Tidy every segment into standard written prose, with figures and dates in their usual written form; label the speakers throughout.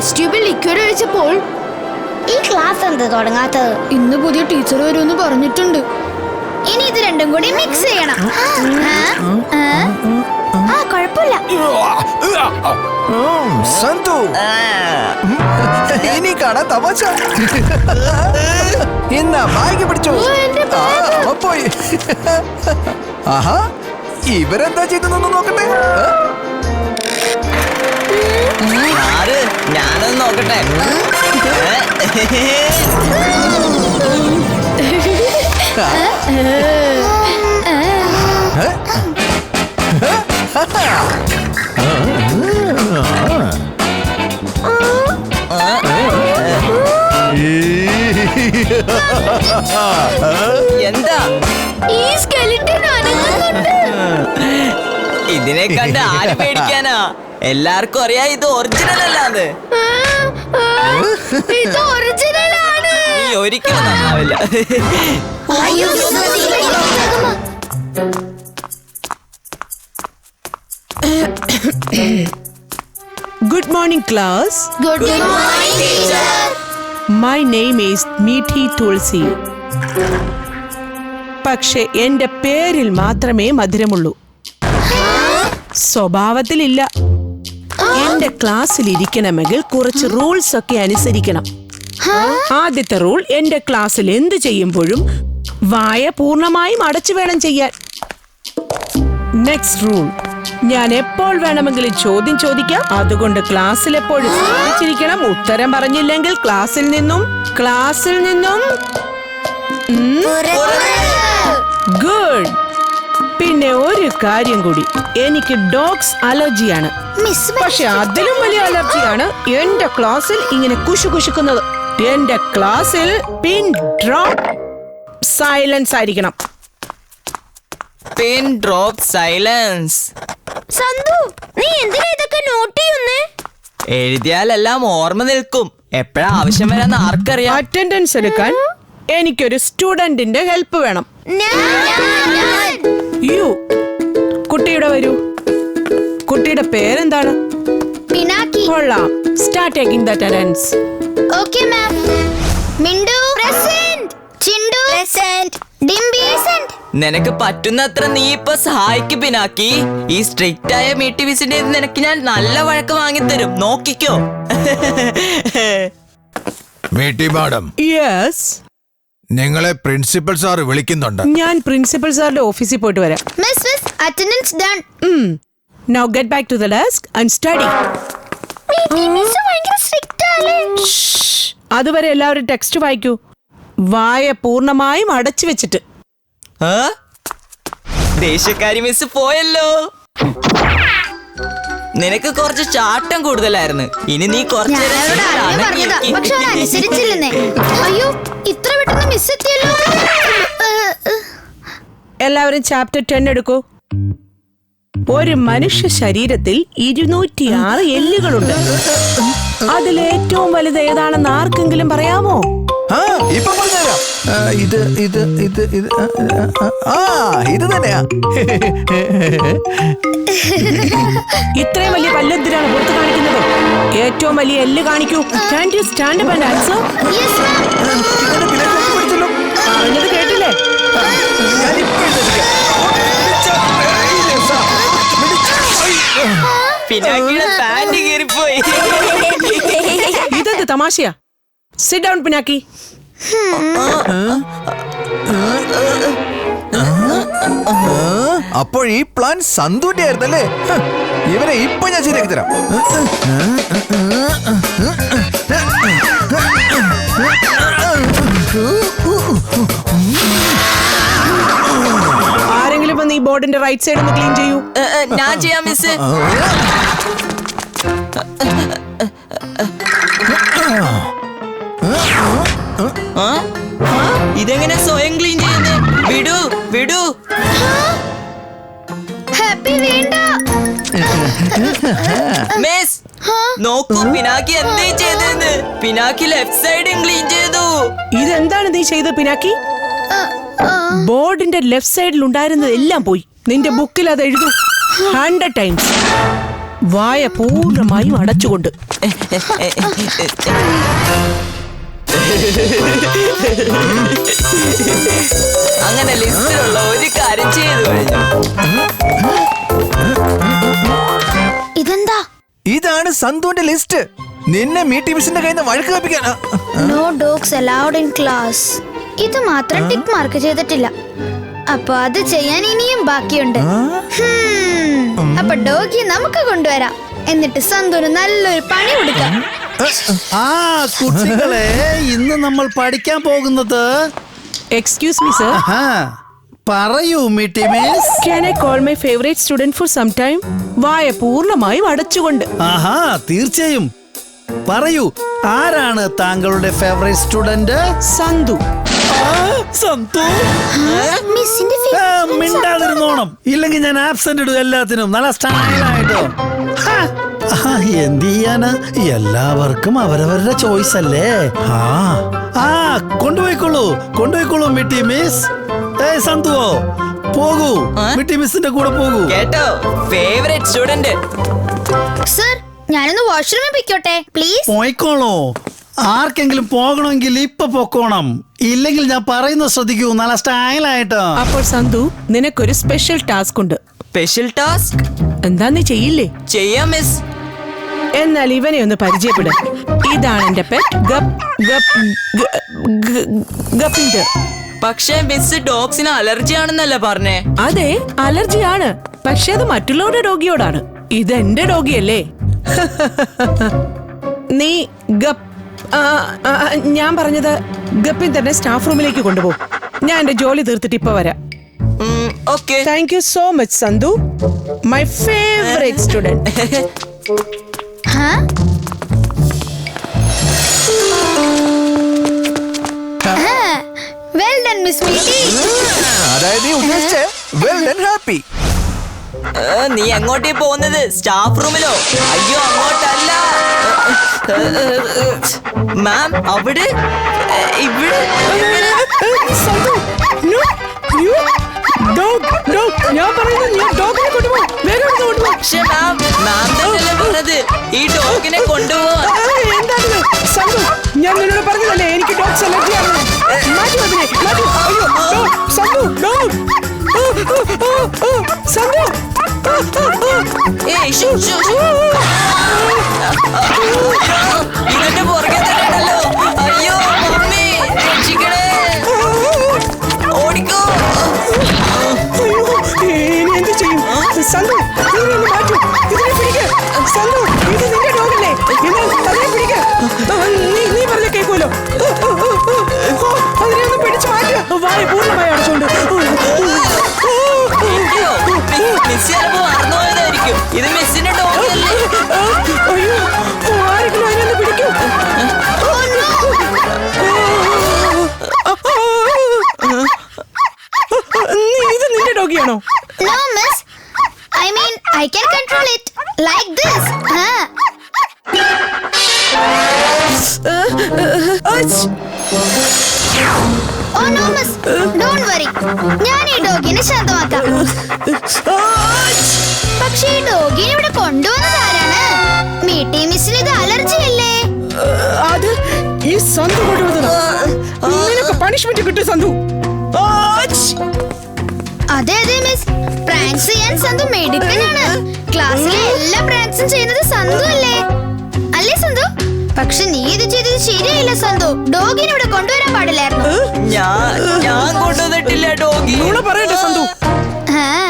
Speaker 1: Test ട്യൂബിൽ liquid ഒഴിച്ചപ്പോൾ
Speaker 2: ഈ class എന്ത് തുടങ്ങാത്തത്?
Speaker 1: ഇന്ന് പുതിയ ടീച്ചർ വരുമെന്ന് പറഞ്ഞിട്ടുണ്ട്.
Speaker 2: ഇനി ഇത് രണ്ടും കൂടി മിക്സ് ചെയ്യണം. കുഴപ്പമില്ല.
Speaker 3: സന്തു ഇനി കാണാൻ തമാശ. എന്നാ ബാഗ് പിടിച്ചോ. പോയി. ആഹാ, ഇവരെന്താ ചെയ്തെന്നൊന്ന് നോക്കട്ടെ.
Speaker 4: ഞാനൊന്ന് നോക്കട്ടെ. എന്താ
Speaker 1: ഈ സ്കെലിറ്റൻ അനങ്ങുന്നുണ്ട്.
Speaker 4: ഇതിനെ കണ്ട് ആര് പേടിക്കാനാ? എല്ലാവർക്കും അറിയാം ഇത് ഒറിജിനൽ അല്ലാന്ന്.
Speaker 1: ഇത് ഒറിജിനൽ ആണ്.
Speaker 4: നീ ഒരിക്കലും നന്നാവില്ല.
Speaker 5: Good morning, class.
Speaker 1: Good morning, teacher.
Speaker 5: My name is Meethi Tulsi. പക്ഷെ എന്റെ പേരിൽ മാത്രമേ മധുരമുള്ളൂ, സ്വഭാവത്തിലില്ല. എന്റെ ക്ലാസ്സിൽ ഇരിക്കണമെങ്കിൽ കുറച്ച് റൂൾസ് ഒക്കെ അനുസരിക്കണം. ആദ്യത്തെ റൂൾ, എന്റെ ക്ലാസ്സിൽ എന്ത് ചെയ്യുമ്പോഴും വായ പൂർണ്ണമായും അടച്ചു വേണം ചെയ്യാൻ. നെക്സ്റ്റ് റൂൾ, ഞാൻ എപ്പോൾ വേണമെങ്കിലും ചോദ്യം ചോദിക്കാം. അതുകൊണ്ട് ക്ലാസ്സിൽ എപ്പോഴും ശ്രദ്ധിച്ചിരിക്കണം. ഉത്തരം പറഞ്ഞില്ലെങ്കിൽ ക്ലാസ്സിൽ നിന്നും ഗുഡ്. പിന്നെ ഒരു കാര്യം കൂടി, എനിക്ക് ഡോഗ്സ് അലർജിയാണ്. പക്ഷെ അതിലും വലിയ അലർജിയാണ് എന്റെ ക്ലാസ്സിൽ ഇങ്ങനെ കുശുകുശുക്കുന്നത്. എന്റെ ക്ലാസ്സിൽ പിൻ ഡ്രോപ്പ് സൈലൻസ് ആയിരിക്കണം.
Speaker 4: പിൻ ഡ്രോപ്പ് സൈലൻസ്.
Speaker 2: സന്തു, നീ എന്തിനാ ഇതൊക്കെ നോട്ട് ചെയ്യുന്നേ?
Speaker 4: എഴുതിയാലെല്ലാം ഓർമ്മ നിൽക്കും. എപ്പോഴാ ആവശ്യം വരാന്ന് ആർക്കറിയാം.
Speaker 5: അറ്റൻഡൻസ് എടുക്കാൻ എനിക്കൊരു സ്റ്റുഡന്റിന്റെ ഹെൽപ്പ് വേണം. യു കുട്ടിയുടെ വരൂ. കുട്ടിയുടെ പേരെന്താണ്?
Speaker 2: പിനാക്കി.
Speaker 5: കൊള്ളാം. Start taking the attendance.
Speaker 2: Okay ma'am. Mintu present. Chintu present. Dimbi present.
Speaker 4: നിനക്ക് പറ്റുന്നത്ര നീ ഇപ്പൊ സഹായിക്ക് പിനാക്കി. ഈ സ്ട്രിക്റ്റ് ആയ മീട്ടി വിസിന്റെ നിനക്ക് ഞാൻ നല്ല വഴക്ക് വാങ്ങിത്തരും, നോക്കിക്കോ.
Speaker 3: മീട്ടി മാഡം,
Speaker 5: യെസ്,
Speaker 3: നിങ്ങളെ പ്രിൻസിപ്പൽ സാർ വിളിക്കുന്നുണ്ട്.
Speaker 5: ഞാൻ പ്രിൻസിപ്പൽ സാറിന്റെ ഓഫീസിൽ പോയിട്ട് വരാം.
Speaker 2: Miss attendance done.
Speaker 5: Now get back to the desk and study.
Speaker 2: Miss ഭയങ്കര സ്ട്രിക്റ്റ് ആലേ.
Speaker 5: അതുവരെ എല്ലാവരും ടെക്സ്റ്റ് വായിക്കൂ, വായ പൂർണ്ണമായും അടച്ചു വെച്ചിട്ട്.
Speaker 4: ദേശക്കാരി മിസ് പോയല്ലോ. നിനക്ക് കുറച്ച് ചാട്ടം കൂടുതലായിരുന്നു. ഇനി നീ കുറച്ച്
Speaker 2: അനുസരിച്ചില്ലെന്നേ. അയ്യോ, ഇത്ര പെട്ടെന്ന് മിസ് എത്തിയല്ലോ.
Speaker 5: എല്ലാവരും ചാപ്റ്റർ 10 എടുക്കൂ. ഒരു മനുഷ്യ ശരീരത്തിൽ 206 എല്ലുകളുണ്ട്. അതിലേറ്റവും വലുത് ഏതാണെന്ന് ആർക്കെങ്കിലും പറയാമോ?
Speaker 3: ഇപ്പൊ പറഞ്ഞുതരാം. ഇത് തന്നെയാ.
Speaker 5: ഇത്രയും വലിയ പല്ലെന്തിനാണ് പുറത്ത് കാണിക്കുന്നത്? ഏറ്റവും വലിയ എല്ല് കാണിക്കൂ. Can't you stand up and answer? പറഞ്ഞത് കേട്ടില്ലേ?
Speaker 4: പിനാക്കിയുടെ പാന്റ് കീറിപ്പോയി.
Speaker 5: ഇതെന്ത് തമാശയാ? Sit down, Pinaki.
Speaker 3: അപ്പോൾ ഈ പ്ലാൻ സന്തുന്റെ ആയിരുന്നല്ലേ? ഇവനെ ഇപ്പൊ ഞാൻ ശരിയാക്കി തരാം.
Speaker 5: ആരെങ്കിലും വന്ന് ഈ ബോർഡിന്റെ റൈറ്റ് സൈഡ് ഒന്ന് ക്ലീൻ ചെയ്യൂ.
Speaker 4: ഞാൻ ചെയ്യാം മിസ്. ഇതെങ്ങനെ സ്വയം ക്ലീൻ ചെയ്യുന്നേ? വിടൂ വിടൂ.
Speaker 2: ഹാപ്പി വേണ്ട.
Speaker 4: മിസ് നോക്കൂ, പിനാക്കി എന്തേ ചെയ്തെന്ന്. പിനാക്കി ലെഫ്റ്റ് സൈഡും ക്ലീൻ ചെയ്തു.
Speaker 5: ഇതെന്താണ് നീ ചെയ്തത് പിനാക്കി? ബോർഡിന്റെ ലെഫ്റ്റ് സൈഡിൽ ഉണ്ടായിരുന്നത് എല്ലാം പോയി. നിന്റെ ബുക്കിൽ അത് എഴുതൂ 100 times. വായ പൂർണ്ണമായും അടച്ചുകൊണ്ട്.
Speaker 4: അങ്ങനെ ലിസ്റ്റിലുള്ള ഒരു കാര്യം ചെയ്തു കഴിഞ്ഞു.
Speaker 2: ഇതെന്താ?
Speaker 3: ഇതാണ് സന്തുവിന്റെ ലിസ്റ്റ്. നിന്നെ മീറ്റി മിസ്സിന്റെ കയ്യിൽ നിന്ന് വഴക്ക് കൽപ്പിക്കാനാ.
Speaker 2: No dogs allowed in class. ഇത് മാത്രം ടിക്ക് മാർക്ക് ചെയ്തിട്ടില്ല. അപ്പൊ അത് ചെയ്യാൻ ഇനിയും ബാക്കിയുണ്ട്. അപ്പൊ ഡോഗി നമുക്ക് കൊണ്ടുവരാം. എന്നിട്ട് സന്തുന് നല്ലൊരു പണി കൊടുക്കാം.
Speaker 6: ആ കുട്ടികളെ, ഇന്ന് നമ്മൾ പഠിക്കാൻ പോകുന്നത്.
Speaker 5: എക്സ്ക്യൂസ് മീ സർ,
Speaker 6: പറയൂ Mitti miss.
Speaker 5: Can I call my favourite student for some time? വായ പൂർണ്ണമായും അടച്ചുകൊണ്ട്.
Speaker 6: ആഹാ, തീർച്ചയായും. പറയൂ, ആരാണ് താങ്കളുടെ ഫേവറേറ്റ് സ്റ്റുഡന്റ്?
Speaker 5: സന്തു.
Speaker 6: സന്തു,
Speaker 2: മിസ്സിന്റെ
Speaker 6: മിണ്ടാതിരുന്നോണം, ഇല്ലെങ്കിൽ ഞാൻ ആബ്സെന്റ് ഇടും എല്ലാത്തിനും. നല്ല സ്റ്റൈലായിട്ടോ. എന്ത് ചെയ്യാനാ, എല്ലാവർക്കും അവരവരുടെ ചോയ്സ് അല്ലേ. കൊണ്ടുപോയിക്കോളൂ മിറ്റി മിസ്. സന്തുവോ, പോകൂ, മിറ്റി മിസ്സിന്റെ കൂടെ പോകൂ.
Speaker 4: കേട്ടോ, ഫേവറേറ്റ് സ്റ്റുഡന്റ്.
Speaker 2: സർ, ഞാനൊന്ന് വാഷ്റൂമിൽ പൊയ്ക്കോട്ടെ പ്ലീസ്?
Speaker 6: പോയിക്കോളൂ. ആർക്കെങ്കിലും പോകണമെങ്കിൽ ഇപ്പൊ പൊക്കോണം, ഇല്ലെങ്കിൽ ഞാൻ പറയുന്നത് ശ്രദ്ധിക്കൂ. നല്ല സ്റ്റൈലായിട്ടോ.
Speaker 5: അപ്പോൾ സന്തു, നിനക്കൊരു സ്പെഷ്യൽ ടാസ്ക് ഉണ്ട്.
Speaker 4: Special task?
Speaker 5: എന്താ നീ ചെയ്യില്ലേ?
Speaker 4: ചെയ്യാം മിസ്.
Speaker 5: എന്നാൽ ഇവനെ ഒന്ന് പരിചയപ്പെട. ഇതാണ് എന്റെ പെറ്റ് ഗപ്പിന്റർ.
Speaker 4: പക്ഷേ മിസ് ഡോഗ്സിന് അലർജി ആണെന്നല്ല പറഞ്ഞേ.
Speaker 5: അതെ, അലർജിയാണ്. പക്ഷെ അത് മറ്റുള്ളവരുടെ ഡോഗിയോടാണ്. ഇത് എന്റെ ഡോഗിയല്ലേ. നീ ഞാൻ പറഞ്ഞത് ഗപ്പിന്ററിനെ സ്റ്റാഫ് റൂമിലേക്ക് കൊണ്ടുപോകും. ഞാൻ എന്റെ ജോലി തീർത്തിട്ട് ഇപ്പൊ വരാം.
Speaker 4: Okay.
Speaker 5: Thank you so much Santhu, my favourite student.
Speaker 2: Well done miss Meeti.
Speaker 3: അതായത് വെൽ ഡൺ, ഹാപ്പി.
Speaker 4: നീ എങ്ങോട്ടേ പോകുന്നത്? സ്റ്റാഫ് റൂമിലോ? അയ്യോ, അങ്ങോട്ടല്ല മാം, അവിടെ ഇവിടെ. പക്ഷേ മാം, മാം തന്നെയല്ലേ പറഞ്ഞത് ഈ ഡോഗിനെ കൊണ്ടുപോവാൻ.
Speaker 5: ഞാൻ നിന്നോട് പറഞ്ഞതല്ലേ എനിക്ക് ഡോഗ്സ് അലർജിയാണ്.
Speaker 4: ഇവന്റെ പുറകെ തന്നെയാണല്ലോ. അയ്യോ മമ്മി, രക്ഷിക്കണേ, ഓടിക്കോ.
Speaker 5: എന്ത് ചെയ്യും സന്തു? മാറ്റൂ, ഇതിനെ പിടിക്ക. സന്തു, ഇത് നിന്റെ ഡോഗല്ലേ? അതിനെ പിടിക്ക. നീ പറഞ്ഞ കേൾക്കുമല്ലോ. അതിനെ ഒന്ന് പിടിച്ചു മാറ്റുക. വായ പൂർണ്ണമായി അടച്ചോണ്ട്.
Speaker 4: മിസ് ചിലപ്പോ മറന്നുപോയതായിരിക്കും. ഇത് മിസ്സിന്റെ ഡോഗല്ലേ?
Speaker 5: അയ്യോ, ആരെങ്കിലും അതിനൊന്ന് പിടിക്കൂ. ഇത് നിന്റെ ഡോഗിയാണോ?
Speaker 2: No miss, I mean I can control it like this. Oh no miss, don't worry, ഞാൻ ഈ ഡോഗിനെ ശാന്തമാക്കാം. പക്ഷേ ഈ ഡോഗിനെ ഇവിടെ കൊണ്ടുവന്നത് ആരാണ്? മീറ്റി മിസ്സിന് ഇത് അലർജി അല്ലേ?
Speaker 5: അത് ഈ സന്തു കൊണ്ടുവന്നത്. നിനക്ക് പണിഷ്മെന്റ് കിട്ടും സന്തു.
Speaker 2: അതെ അതെ മിസ്, പ്രാങ്ക്സ് ചെയ്യാൻ സന്തു മിടുക്കനാണ്. ക്ലാസ്സിലെ എല്ലാ പ്രാങ്ക്സും ചെയ്യുന്നത് സന്തു അല്ലേ? അല്ലേ സന്തു? പക്ഷെ നീ ഇത് ചെയ്തത് ശരിയായില്ല സന്തു. ഡോഗിനെ ഇവിടെ കൊണ്ടുവരാൻ പാടില്ലായിരുന്നു.
Speaker 4: ഞാൻ കൊണ്ടുവന്നിട്ടില്ല ഡോഗി.
Speaker 5: പറയട്ടെ സന്തു,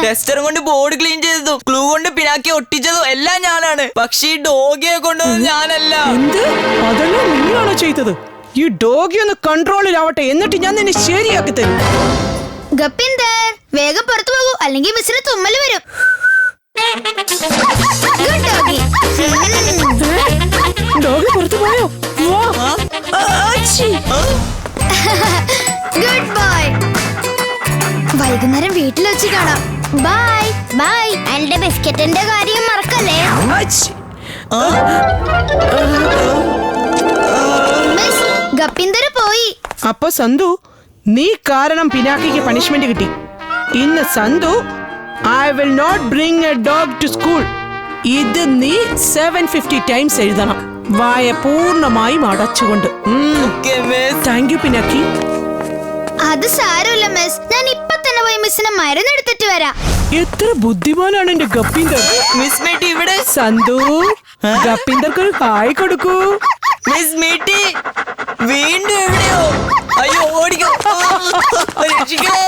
Speaker 4: ടെസ്റ്റർ കൊണ്ട് ബോർഡ് ക്ലീൻ ചെയ്തതും ഗ്ലൂ കൊണ്ട് പിനാക്കി ഒട്ടിച്ചതും എല്ലാം ഞാനാണ്. പക്ഷേ ഈ ഡോഗിയെ കൊണ്ടുവന്നത് ഞാനല്ല.
Speaker 5: എന്ത്? അതെല്ലാം നീയാണോ ചെയ്തത്? ഈ ഡോഗി ഒന്ന് കൺട്രോളിലാവട്ടെ, എന്നിട്ട് ഞാൻ നിന്നെ ശരിയാക്കി തരും.
Speaker 2: ഗപ്പിന്ദർ, വേഗം പുറത്തു പോകൂ, അല്ലെങ്കിൽ മിസ്സിന് തുമ്മല് വരും. Good doggy.
Speaker 5: ഡോഗി പുറത്തു പോയോ?
Speaker 2: Good boy. വൈകുന്നേരം വീട്ടിൽ വെച്ച് കാണാം. Bye bye. എന്റെ ബിസ്ക്കറ്റിന്റെ കാര്യം മറക്കല്ലേ. മിസ്, ഗപ്പിന്ദർ പോയി.
Speaker 5: അപ്പൊ സന്തു, നീ കാരണം പിനാക്കിക്ക് പണിഷ്മെന്റ് കിട്ടി. ഇന്ന് Santhu, I will not bring a dog to school. ഇത് നീ 750 ടൈംസ് എഴുതണം, വായ പൂർണ്ണമായും അടച്ചുകൊണ്ട്.
Speaker 4: Okay miss.
Speaker 5: Thank you Pinaki.
Speaker 2: അത് സാരമില്ല മിസ്, ഞാൻ ഇപ്പൊ തന്നെ പോയി മിസ്സിന് മരുന്നെടുത്തിട്ട് വരാം.
Speaker 5: എത്ര ബുദ്ധിമാനാണ് എന്റെ ഗപ്പീന്ദർ.
Speaker 4: മിസ് മീട്ടി ഇവിടെ.
Speaker 5: സന്തു, ഗപ്പീന്ദർക്ക് ഒരു ഹായ് കൊടുക്കൂ.
Speaker 4: മിസ് മീട്ടി വീണ്ടും എവിടെയോ? അയ്യോ ഓടിക്കോ. രക്ഷിക്കണേ.